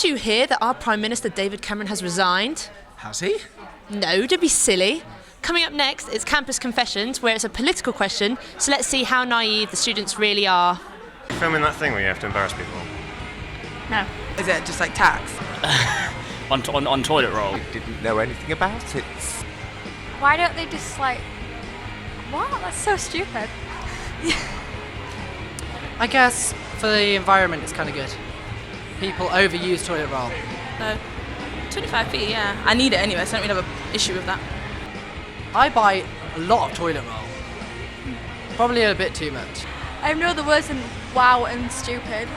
Did you hear that our Prime Minister David Cameron has resigned? Has he? No, don't be silly. Coming up next, it's Campus Confessions, where it's a political question, so let's see how naive the students really are. Filming that thing where you have to embarrass people. No. Is it just like tax? on toilet roll. I didn't know anything about it. Why don't they just like... What? That's so stupid. I guess for the environment it's kind of good. People overuse toilet roll. 25p, yeah. I need it anyway, so I don't really have an issue with that. I buy a lot of toilet roll. Probably a bit too much. I have no other words than wow and stupid.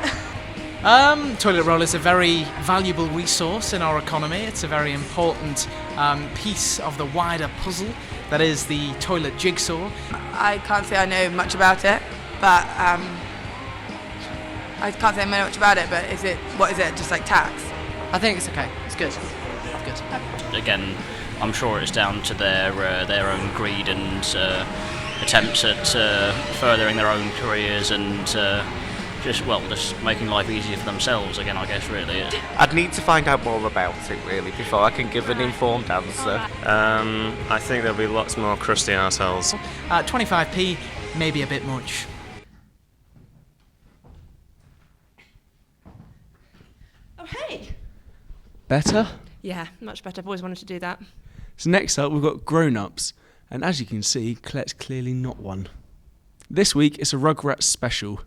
Toilet roll is a very valuable resource in our economy. It's a very important piece of the wider puzzle that is the toilet jigsaw. I can't say I know much about it, but I can't say I know much about it, but what is it, just like tax? I think it's okay. It's good. It's good. Again, I'm sure it's down to their own greed and attempts at furthering their own careers and just making life easier for themselves again, I guess, really. I'd need to find out more about it, really, before I can give an informed answer. I think there'll be lots more crusty arseholes. 25p, maybe a bit much. Oh, hey! Better? Yeah, much better. I've always wanted to do that. So next up we've got grown-ups, and as you can see, Colette's clearly not one. This week it's a Rugrats special.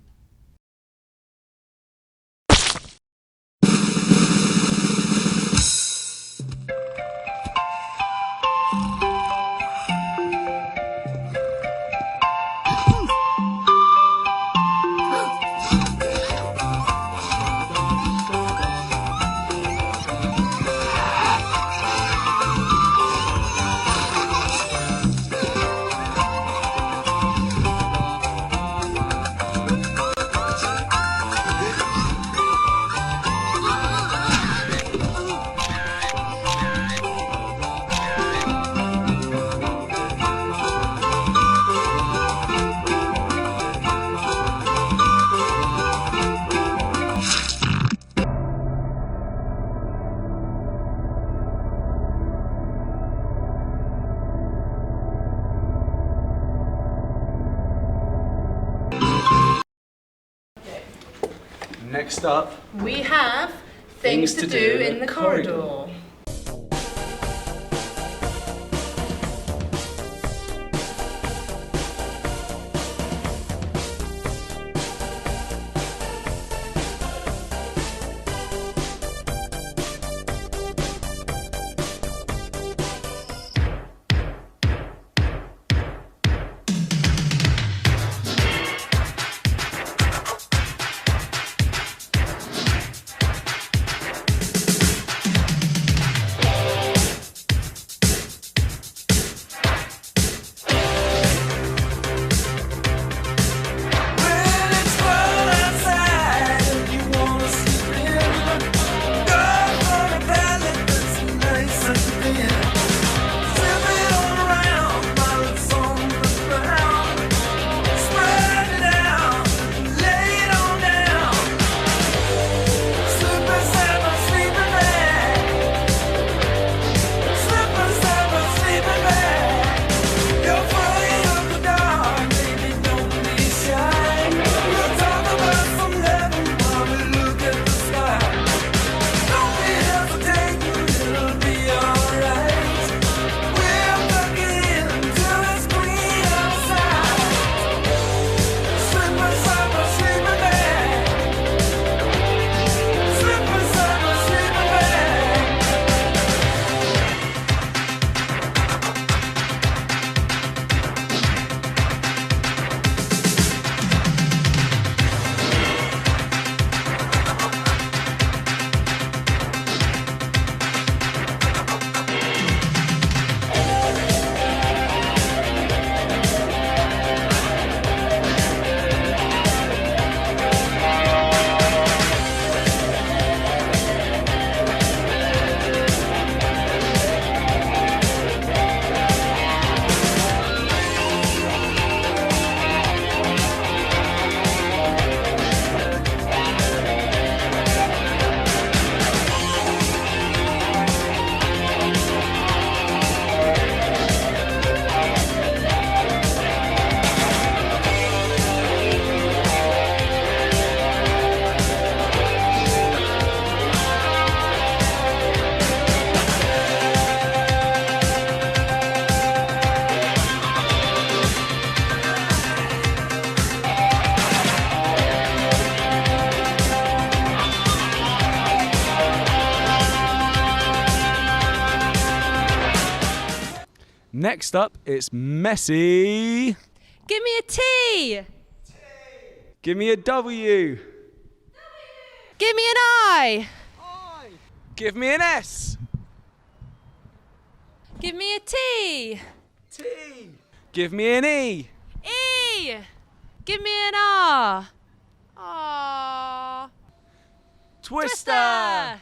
Next up, We have things to do in the corridor. Next up, it's messy. Give me a T. Give me a W. Give me an I. Give me an S. Give me a T. T. Give me an E. E. Give me an R. Aww. Twister.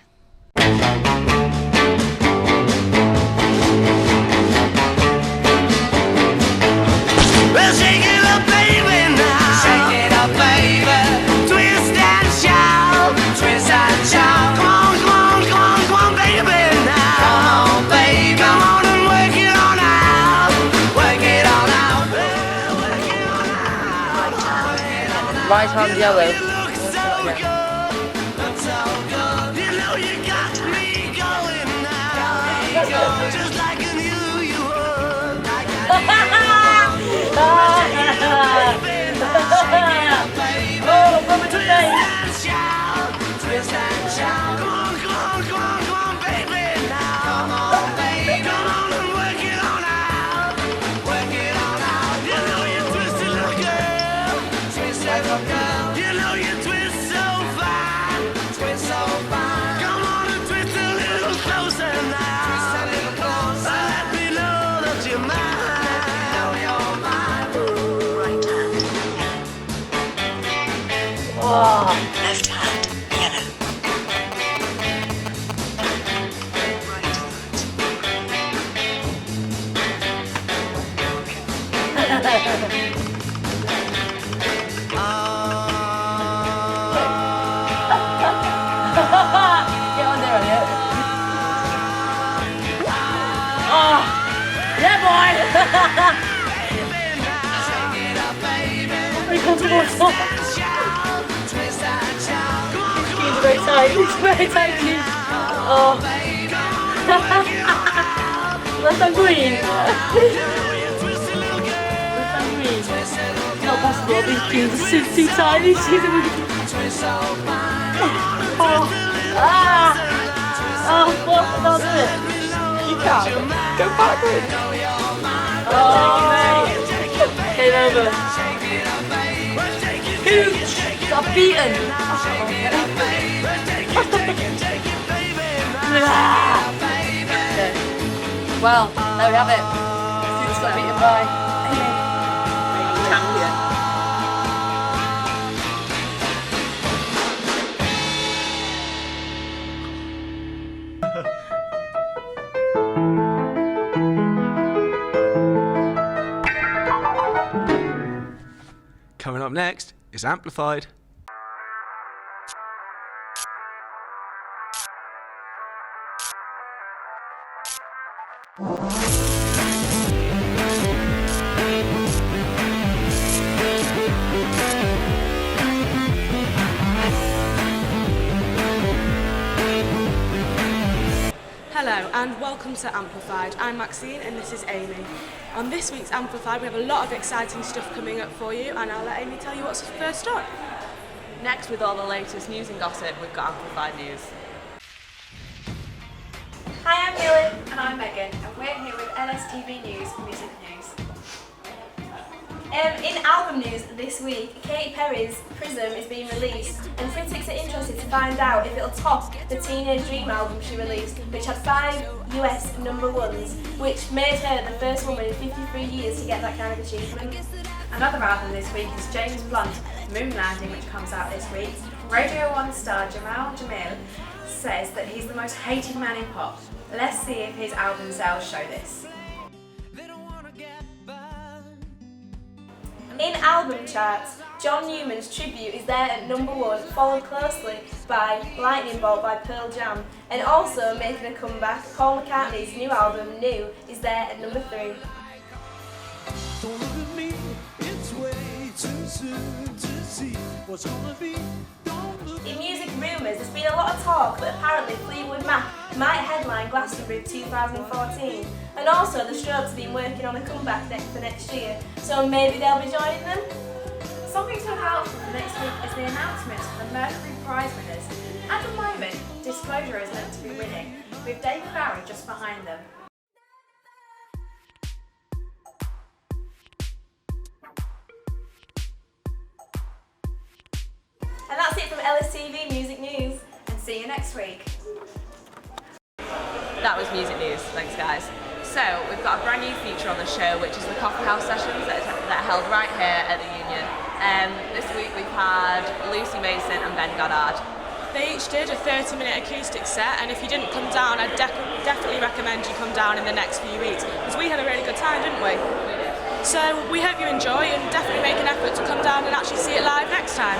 Well, shake it up, baby, now. Shake it up, baby. Twist and shout. Twist and shout. Come on, come on, come on, come on, baby, now. Come on, baby. Come on and work it on out. Work it on out. Work it on out. Right hand yellow. You look so good. Look so good. You know you got me going now. Just like I knew you would. Like I knew. Twist and shout. Come on, come on, come on, come on, baby, now. Come on, baby. Come on and work it on out. Work it on out. You know you twist it, little girl. Twist it, little girl. You know you twist so fine. Twist so fine. Come on and twist a little closer now. Twist a little closer. Let me know that you're mine. Left hand, yellow. Get on there, Elliot. Oh, yeah, boy. Very comfortable. It's very tight. It's very tight. Oh. Left on green. Left on green. Not possible. These jeans are too tight. These jeans are oh. Ah. Oh, what? I'll do it. You can't. Go backwards. Oh. Game over. Hooch. Got beaten. Okay. Well, there we have it. Hooch got beaten by champion. Coming up next is Amplified. Hello and welcome to Amplified. I'm Maxine and this is Amy. On this week's Amplified we have a lot of exciting stuff coming up for you and I'll let Amy tell you what's first up. Next, with all the latest news and gossip, we've got Amplified News. Hi, I'm Dylan. And I'm Megan, and we're here with LSTV News, music news. In album news this week, Katy Perry's Prism is being released, and critics are interested to find out if it'll top the Teenage Dream album she released, which had 5 US #1s, which made her the first woman in 53 years to get that kind of achievement. Another album this week is James Blunt, Moon Landing, which comes out this week. Radio 1 star Jamal Jamil says that he's the most hated man in pop. Let's see if his album sales show this. In album charts, John Newman's Tribute is there at #1, followed closely by Lightning Bolt by Pearl Jam, and also making a comeback, Paul McCartney's new album, New, is there at #3. Don't look at me, it's way too soon to see what's gonna be. In music rumours, there's been a lot of talk that apparently Fleetwood Mac might headline Glastonbury 2014, and also the Strokes have been working on a comeback for next year, so maybe they'll be joining them. Something to look out for next week is the announcements for the Mercury Prize winners. At the moment, Disclosure is meant to be winning, with David Bowie just behind them. And that's it from LSTV Music News, and see you next week. That was music news. Thanks, guys. So we've got a brand new feature on the show, which is the Coffee House sessions that are held right here at the Union. This week we've had Lucy Mason and Ben Goddard. They each did a 30-minute acoustic set, and if you didn't come down, I'd definitely recommend you come down in the next few weeks, because we had a really good time, didn't we? So we hope you enjoy, and definitely make an effort to come down and actually see it live next time.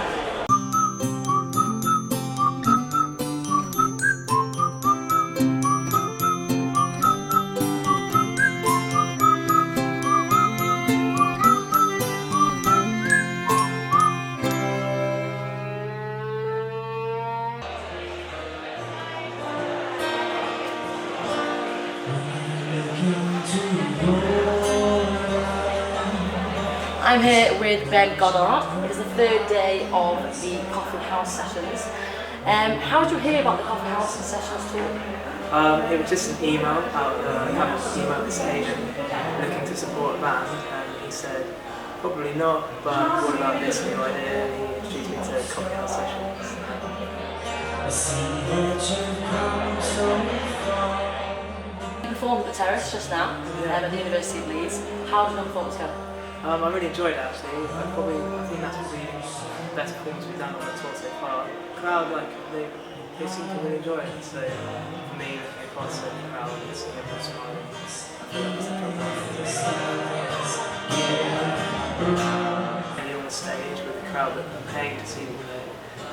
I'm here with Ben Goddard. It is the third day of the Coffee House sessions. How did you hear about the Coffee House sessions tour? It was just an email out emailed this agent looking to support a band, and he said, probably not, but what about this new idea? And he introduced me to Coffee House sessions. You performed at the Terrace just now at the University of Leeds. How did your performance go? I really enjoyed it actually. I think that's probably the best performance we've done on the tour so far. The crowd, they seem to really enjoy it. So for me, looking across at the crowd and seeing everyone smiling, I feel like it's a and you're on the stage with the crowd that are paying to see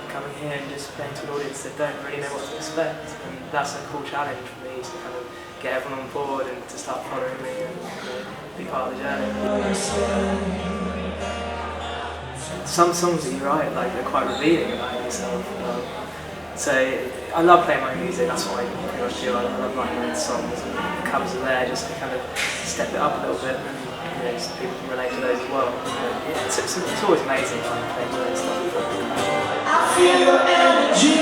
coming here and just playing to an audience that don't really know what to expect. And that's a cool challenge for me to kind of get everyone on board and to start following me and be part of the journey. Some songs that you write, they're quite revealing about yourself. So I love playing my music, that's what I pretty much do. I love writing my own songs, and the covers are there just to kind of step it up a little bit, and so people can relate to those as well. It's always amazing playing my own stuff. I feel your energy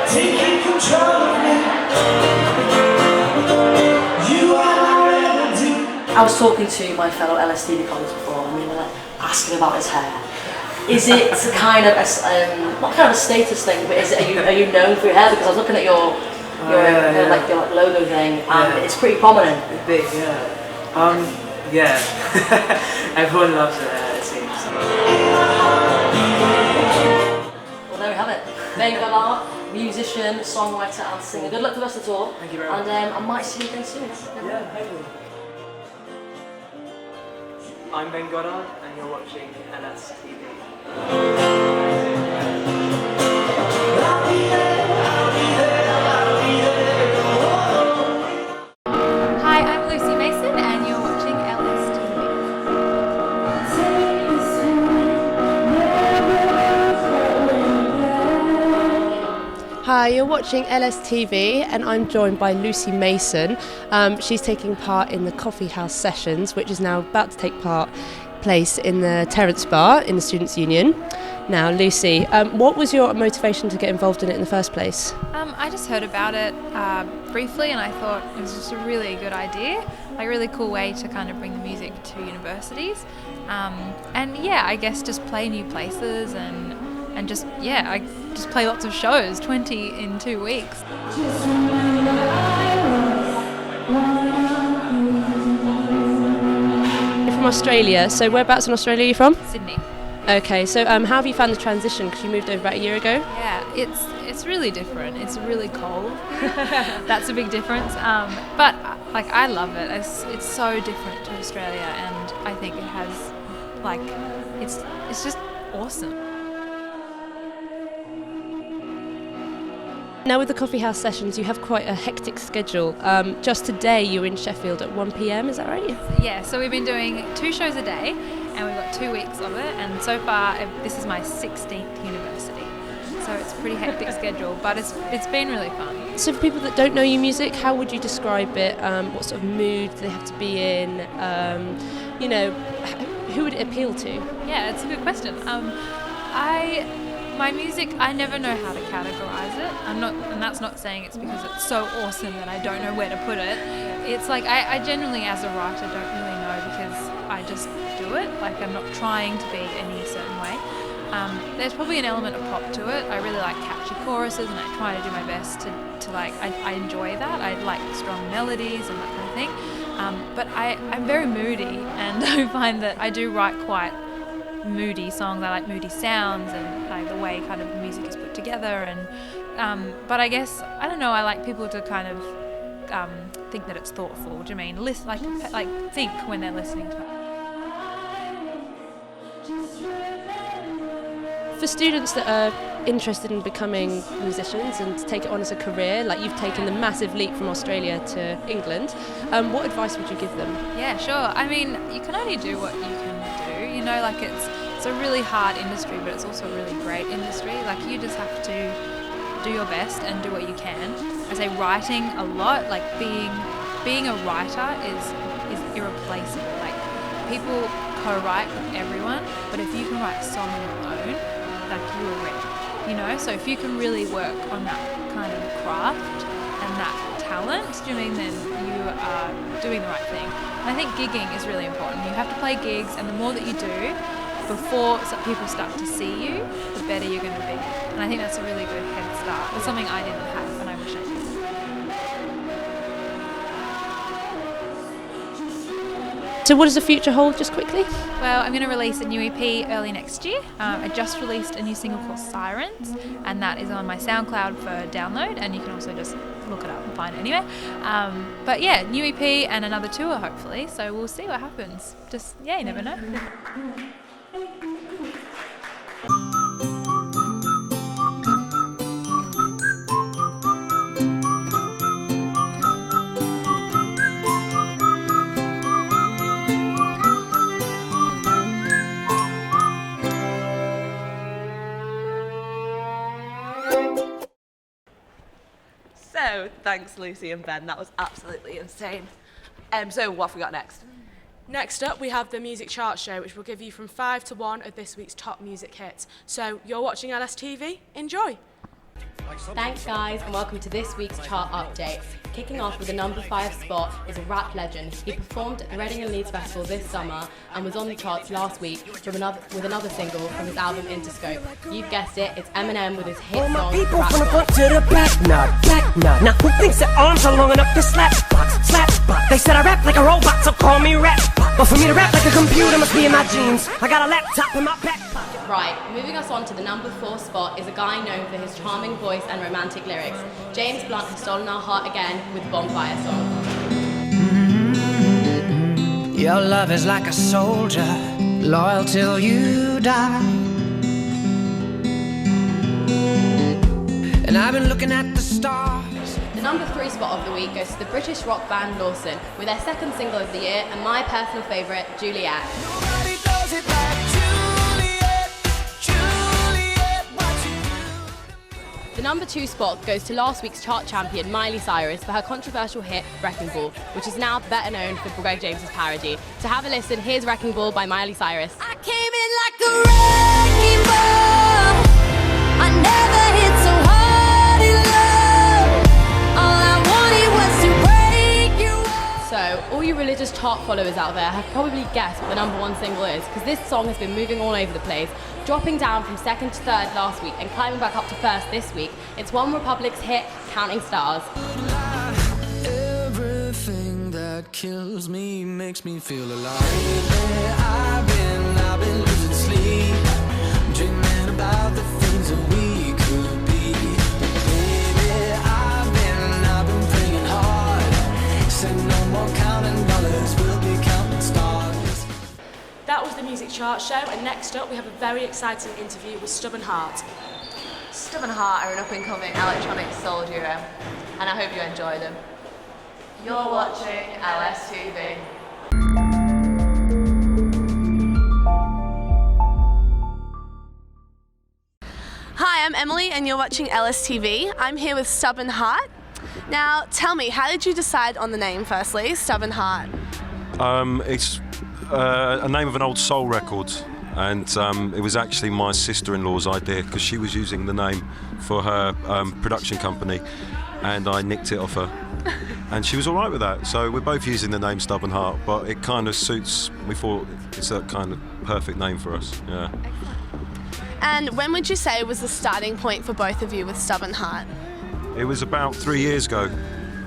taking control of me. You are my remedy. I was talking to my fellow LSTV colleagues before, and we were asking about his hair. Is it kind of a, not kind of a status thing, but are you known for your hair? Because I was looking at your logo thing, and it's pretty prominent. It's big, yeah. Yeah. Everyone loves it, it seems. Well, there we have it. Ben Goddard, musician, songwriter, and singer. Good luck for the rest of the tour. Thank you very much. And I might see you again soon. Yeah, hopefully. I'm Ben Goddard, and you're watching LSTV. Hi, I'm Lucy Mason and you're watching LSTV. Hi, you're watching LSTV and I'm joined by Lucy Mason. She's taking part in the Coffee House sessions, which is now about to take place in the Terrace Bar in the Students' Union. Now, Lucy, what was your motivation to get involved in it in the first place? I just heard about it briefly and I thought it was just a really good idea, like a really cool way to kind of bring the music to universities. And yeah, I guess just play new places and just, yeah, I just play lots of shows, 20 in 2 weeks. You're from Australia, so whereabouts in Australia are you from? Sydney. Okay, so how have you found the transition? Because you moved over about a year ago? Yeah, it's really different. It's really cold. That's a big difference. But like I love it. It's so different to Australia, and I think it has it's just awesome. Now with the Coffee House sessions, you have quite a hectic schedule. Just today you were in Sheffield at 1 p.m, is that right? Yeah, so we've been doing 2 shows a day and we've got 2 weeks of it, and so far this is my 16th university. So it's a pretty hectic schedule, but it's been really fun. So for people that don't know your music, how would you describe it? What sort of mood do they have to be in? Who would it appeal to? Yeah, it's a good question. My music, I never know how to categorize it. And that's not saying it's because it's so awesome that I don't know where to put it. It's like I genuinely, as a writer, don't really know because I just do it. Like I'm not trying to be any certain way. There's probably an element of pop to it. I really like catchy choruses, and I try to do my best to like, I enjoy that. I like strong melodies and that kind of thing. But I'm very moody, and I find that I do write quite moody songs. I like moody sounds and like the way kind of the music is put together. And but I guess, I don't know, I like people to kind of think that it's thoughtful. Do you mean like think when they're listening to it? For students that are interested in becoming musicians and to take it on as a career, like you've taken the massive leap from Australia to England, what advice would you give them? Yeah, sure. I mean, you can only do what you can do. You know, like it's a really hard industry, but it's also a really great industry. Like you just have to do your best and do what you can. I say writing a lot. Like being a writer is irreplaceable. Like people co-write with everyone, but if you can write a song on your own, like you are ready, you know. So if you can really work on that kind of craft and that talent, do you mean, then you are doing the right thing. And I think gigging is really important. You have to play gigs, and the more that you do before people start to see you, the better you're going to be. And I think that's a really good head start. It's something I didn't have, and I wish I did. So what does the future hold, just quickly? Well, I'm going to release a new EP early next year. I just released a new single called Sirens, and that is on my SoundCloud for download, and you can also just look it up and find it anywhere. But yeah, new EP and another tour hopefully, so we'll see what happens. Just, yeah, you never know. So, thanks Lucy and Ben, that was absolutely insane. So what have we got next? Next up, we have the Music Chart Show, which will give you from 5 to 1 of this week's top music hits. So, you're watching LSTV, enjoy! Thanks guys, and welcome to this week's chart update. Kicking off with the number 5 spot is a rap legend. He performed at the Reading and Leeds Festival this summer and was on the charts last week with another single from his album Interscope. You've guessed it, it's Eminem with his hit song People Rap from the God. front to the back, black nut. Now who thinks their arms are long enough to slap box? They said I rap like a robot, so call me rap. But for me to rap like a computer must be in my jeans. I got a laptop in my back pocket. Right, moving us on to the number 4 spot is a guy known for his charming voice and romantic lyrics. James Blunt has stolen our heart again with Bonfire Song. Your love is like a soldier, loyal till you die. And I've been looking at the stars. The number 3 spot of the week goes to the British rock band Lawson with their second single of the year and my personal favourite, Juliet. Nobody does it like Juliet, Juliet, what you do. The number 2 spot goes to last week's chart champion Miley Cyrus for her controversial hit Wrecking Ball, which is now better known for Greg James's parody. To have a listen, here's Wrecking Ball by Miley Cyrus. I came in like a wrecking ball. I never hit so hard in love. All I wanted was to break you off. So, all you religious chart followers out there have probably guessed what the number 1 single is, because this song has been moving all over the place, dropping down from 2nd to 3rd last week and climbing back up to 1st this week. It's One Republic's hit, Counting Stars. Everything that kills me makes me feel alive. I've been losing sleep, dreaming about the things that we could be. Baby, I've been praying hard. Said no more counting dollars, we'll be counting stars. That was the Music Chart Show, and next up we have a very exciting interview with Stubborn Heart. Stubborn Heart are an up-and-coming electronic soul duo, and I hope you enjoy them. You're watching LSTV. Hi, I'm Emily and you're watching LSTV. I'm here with Stubborn Heart. Now, tell me, how did you decide on the name firstly, Stubborn Heart? It's a name of an old soul record, and it was actually my sister-in-law's idea because she was using the name for her production company, and I nicked it off her. And she was all right with that, so we're both using the name Stubborn Heart, but it kind of suits, we thought it's a kind of perfect name for us, yeah. And when would you say was the starting point for both of you with Stubborn Heart? It was about 3 years ago.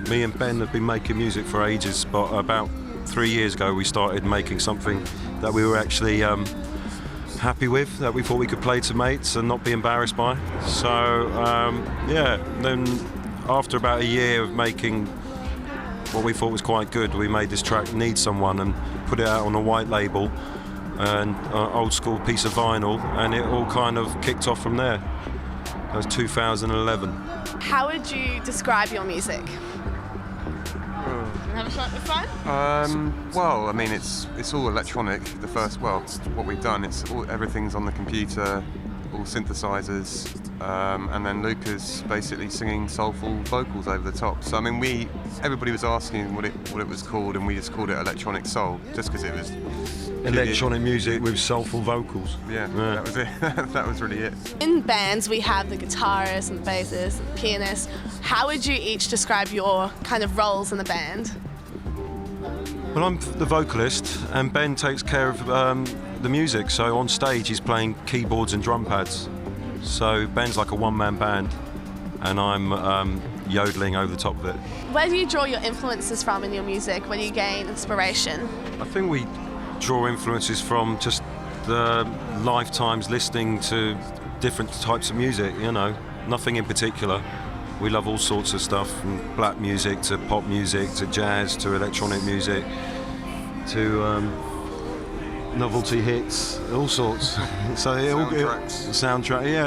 Me and Ben have been making music for ages, but about 3 years ago we started making something that we were actually happy with, that we thought we could play to mates and not be embarrassed by. So then after about a year of making what we thought was quite good, we made this track Need Someone and put it out on a white label and old school piece of vinyl, and it all kind of kicked off from there. That was 2011. How would you describe your music? Have a shot with fun? Well, I mean, it's all electronic. What we've done, everything's on the computer, all synthesizers, and then Luca's basically singing soulful vocals over the top. So I mean, everybody was asking what it was called, and we just called it electronic soul, just because it was electronic music with soulful vocals. Yeah, that was it. That was really it. In bands, we have the guitarists and the bassists and the pianists. How would you each describe your kind of roles in the band? Well, I'm the vocalist, and Ben takes care of the music. So on stage, he's playing keyboards and drum pads. So Ben's like a one-man band, and I'm yodeling over the top of it. Where do you draw your influences from in your music? Where do you gain inspiration? I think we draw influences from just the lifetimes listening to different types of music, nothing in particular. We love all sorts of stuff, from black music to pop music to jazz to electronic music to novelty hits, all sorts. So it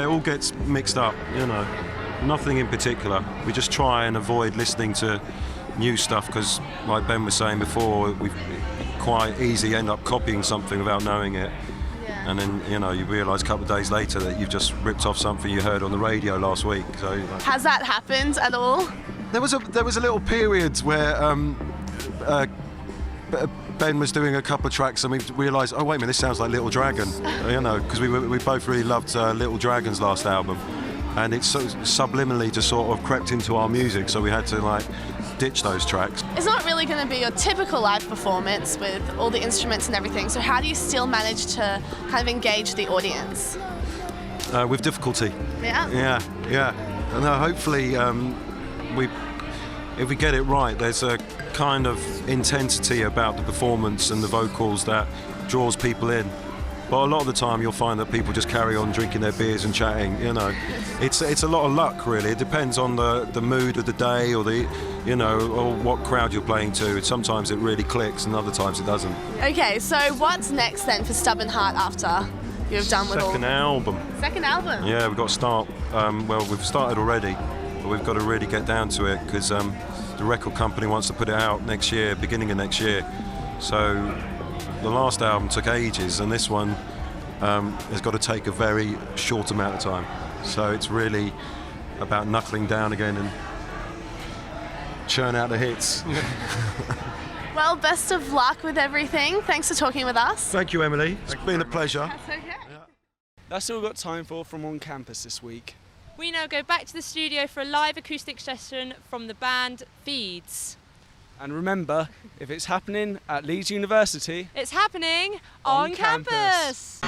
all gets mixed up, Nothing in particular. We just try and avoid listening to new stuff because, like Ben was saying before, we quite easy end up copying something without knowing it. And then you realise a couple of days later that you've just ripped off something you heard on the radio last week. So has that happened at all? There was a little period where Ben was doing a couple of tracks and we realised, oh wait a minute, this sounds like Little Dragon, because we both really loved Little Dragon's last album, and it so subliminally just sort of crept into our music, so we had to ditch those tracks. It's not really going to be your typical live performance with all the instruments and everything, so how do you still manage to kind of engage the audience? With difficulty. Yeah? Yeah. No, hopefully if we get it right, there's a kind of intensity about the performance and the vocals that draws people in. But a lot of the time you'll find that people just carry on drinking their beers and chatting, It's a lot of luck, really. It depends on the mood of the day or or what crowd you're playing to. Sometimes it really clicks and other times it doesn't. Okay, so what's next then for Stubborn Heart after you've done with Second album. Second album? Yeah, we've got to start. We've started already, but we've got to really get down to it because the record company wants to put it out next year, beginning of next year. So the last album took ages, and this one has got to take a very short amount of time. So it's really about knuckling down again and churn out the hits. Well, best of luck with everything. Thanks for talking with us. Thank you, Emily. It's been a pleasure. That's okay. That's all we've got time for from On Campus this week. We now go back to the studio for a live acoustic session from the band Feeds. And remember, if it's happening at Leeds University, it's happening on campus.